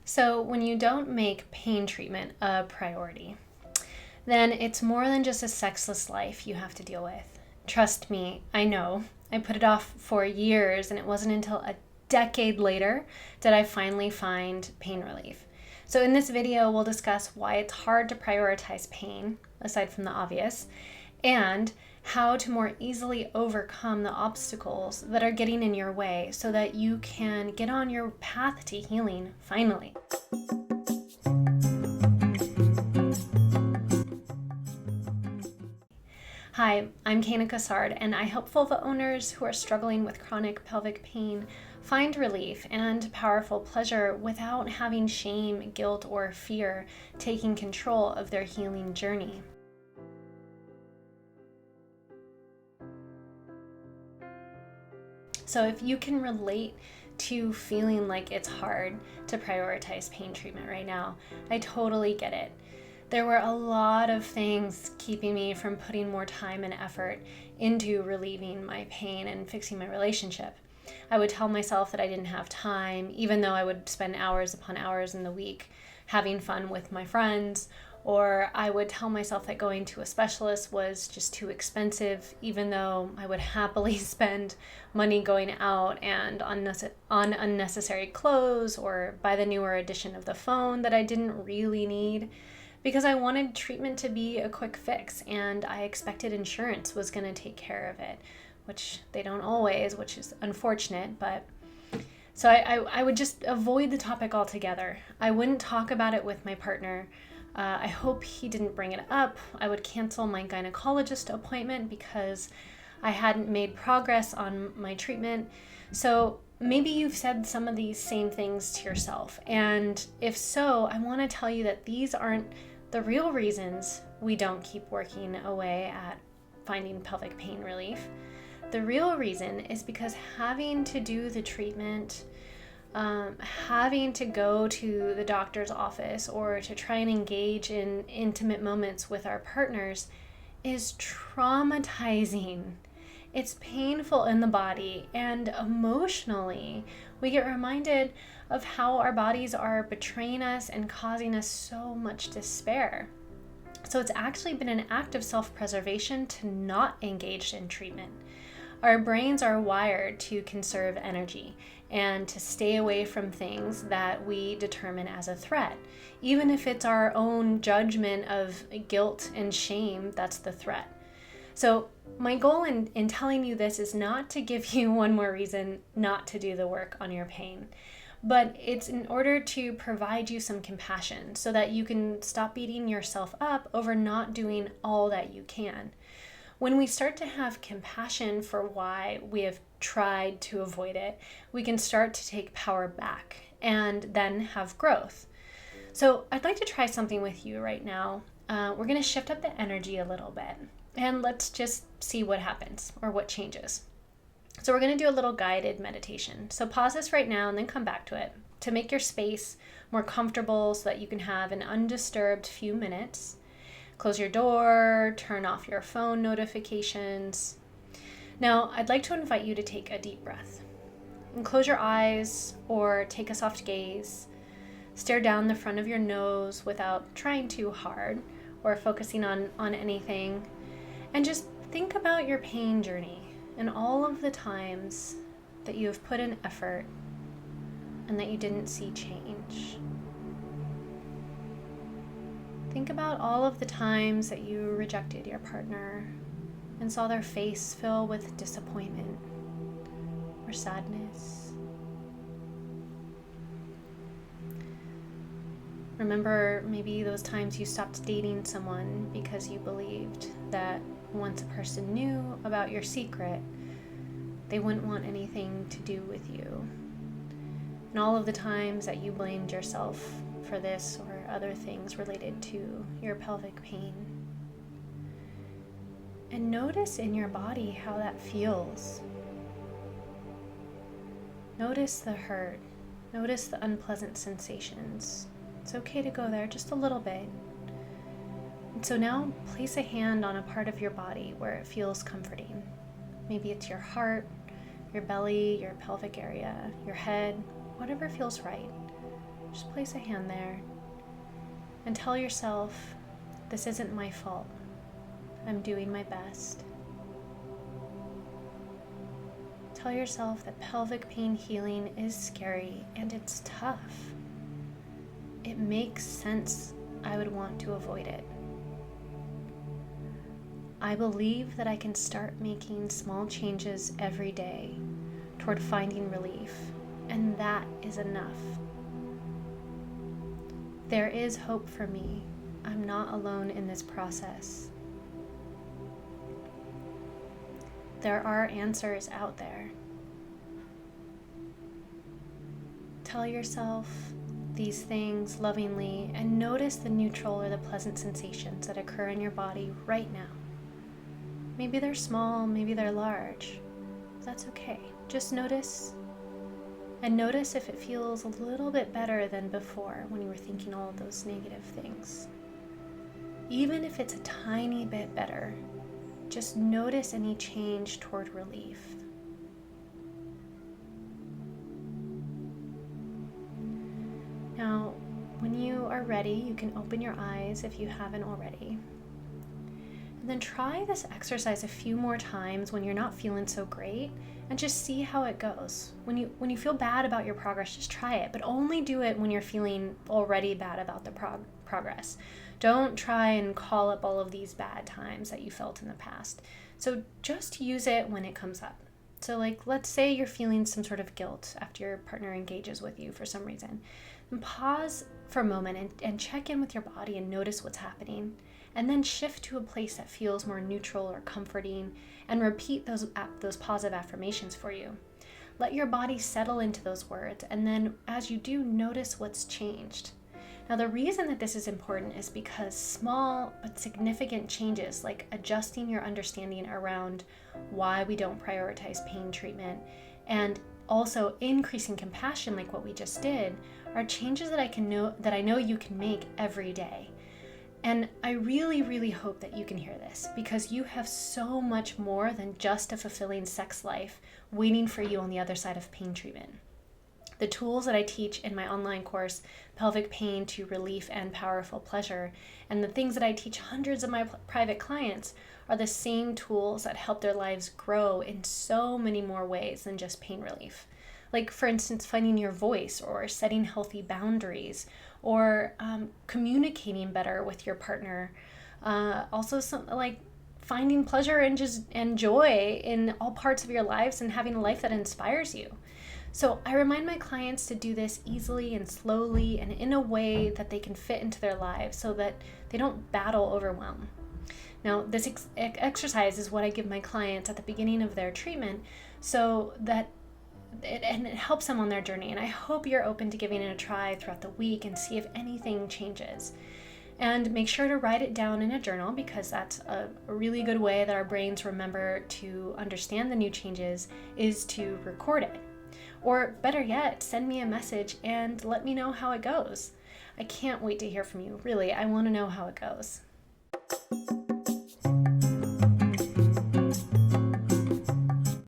So when you don't make pain treatment a priority, then it's more than just a sexless life you have to deal with. Trust me, I know. I put it off for years, and it wasn't until a decade later that I finally find pain relief. So in this video, we'll discuss why it's hard to prioritize pain, aside from the obvious, and how to more easily overcome the obstacles that are getting in your way so that you can get on your path to healing finally. Hi, I'm Kayna Cassard, and I help vulva owners who are struggling with chronic pelvic pain find relief and powerful pleasure without having shame, guilt, or fear taking control of their healing journey. So if you can relate to feeling like it's hard to prioritize pain treatment right now, I totally get it. There were a lot of things keeping me from putting more time and effort into relieving my pain and fixing my relationship. I would tell myself that I didn't have time, even though I would spend hours upon hours in the week having fun with my friends, or I would tell myself that going to a specialist was just too expensive, even though I would happily spend money going out and on unnecessary clothes or buy the newer edition of the phone that I didn't really need, because I wanted treatment to be a quick fix and I expected insurance was going to take care of it, which they don't always, which is unfortunate. But so I would just avoid the topic altogether. I wouldn't talk about it with my partner. I hope he didn't bring it up. I would cancel my gynecologist appointment because I hadn't made progress on my treatment. So maybe you've said some of these same things to yourself. And if so, I want to tell you that these aren't the real reasons we don't keep working away at finding pelvic pain relief. The real reason is because having to do the treatment, having to go to the doctor's office or to try and engage in intimate moments with our partners is traumatizing. It's painful in the body, and emotionally, we get reminded of how our bodies are betraying us and causing us so much despair. So it's actually been an act of self-preservation to not engage in treatment. Our brains are wired to conserve energy and to stay away from things that we determine as a threat. Even if it's our own judgment of guilt and shame, that's the threat. So my goal in telling you this is not to give you one more reason not to do the work on your pain, but it's in order to provide you some compassion so that you can stop beating yourself up over not doing all that you can. When we start to have compassion for why we have tried to avoid it, we can start to take power back and then have growth. So I'd like to try something with you right now. We're going to shift up the energy a little bit and let's just see what happens or what changes. So we're going to do a little guided meditation. So pause this right now and then come back to it to make your space more comfortable so that you can have an undisturbed few minutes. Close your door, turn off your phone notifications. Now, I'd like to invite you to take a deep breath and close your eyes or take a soft gaze. Stare down the front of your nose without trying too hard or focusing on anything. And just think about your pain journey and all of the times that you have put in effort and that you didn't see change. Think about all of the times that you rejected your partner and saw their face fill with disappointment or sadness. Remember maybe those times you stopped dating someone because you believed that once a person knew about your secret, they wouldn't want anything to do with you. And all of the times that you blamed yourself for this or other things related to your pelvic pain. And notice in your body how that feels. Notice the hurt. Notice the unpleasant sensations. It's okay to go there just a little bit. And so now place a hand on a part of your body where it feels comforting. Maybe it's your heart, your belly, your pelvic area, your head, whatever feels right. just place a hand there and tell yourself, this isn't my fault. I'm doing my best. Tell yourself that pelvic pain healing is scary and it's tough. It makes sense I would want to avoid it. I believe that I can start making small changes every day toward finding relief, and that is enough. There is hope for me. I'm not alone in this process. There are answers out there. Tell yourself these things lovingly and notice the neutral or the pleasant sensations that occur in your body right now. Maybe they're small, maybe they're large. That's okay. Just notice, and notice if it feels a little bit better than before when you were thinking all of those negative things. Even if it's a tiny bit better, just notice any change toward relief. Now, when you are ready, you can open your eyes if you haven't already. And then try this exercise a few more times when you're not feeling so great, and just see how it goes. When you feel bad about your progress, just try it, but only do it when you're feeling already bad about the progress. Don't try and call up all of these bad times that you felt in the past. So just use it when it comes up. So like, let's say you're feeling some sort of guilt after your partner engages with you for some reason. And pause for a moment and check in with your body and notice what's happening. And then shift to a place that feels more neutral or comforting and repeat those positive affirmations for you. Let your body settle into those words, and then as you do, notice what's changed. Now, the reason that this is important is because small but significant changes, like adjusting your understanding around why we don't prioritize pain treatment and also increasing compassion like what we just did, are changes that I know you can make every day. And I really, really hope that you can hear this, because you have so much more than just a fulfilling sex life waiting for you on the other side of pain treatment. The tools that I teach in my online course, Pelvic Pain to Relief and Powerful Pleasure, and the things that I teach hundreds of my private clients are the same tools that help their lives grow in so many more ways than just pain relief. Like, for instance, finding your voice, or setting healthy boundaries, or communicating better with your partner. Also, something like finding pleasure and joy in all parts of your lives and having a life that inspires you. So I remind my clients to do this easily and slowly and in a way that they can fit into their lives so that they don't battle overwhelm. Now, this exercise is what I give my clients at the beginning of their treatment so that it helps them on their journey. And I hope you're open to giving it a try throughout the week and see if anything changes. And make sure to write it down in a journal, because that's a really good way that our brains remember to understand the new changes, is to record it. Or better yet, send me a message and let me know how it goes. I can't wait to hear from you. Really, I want to know how it goes.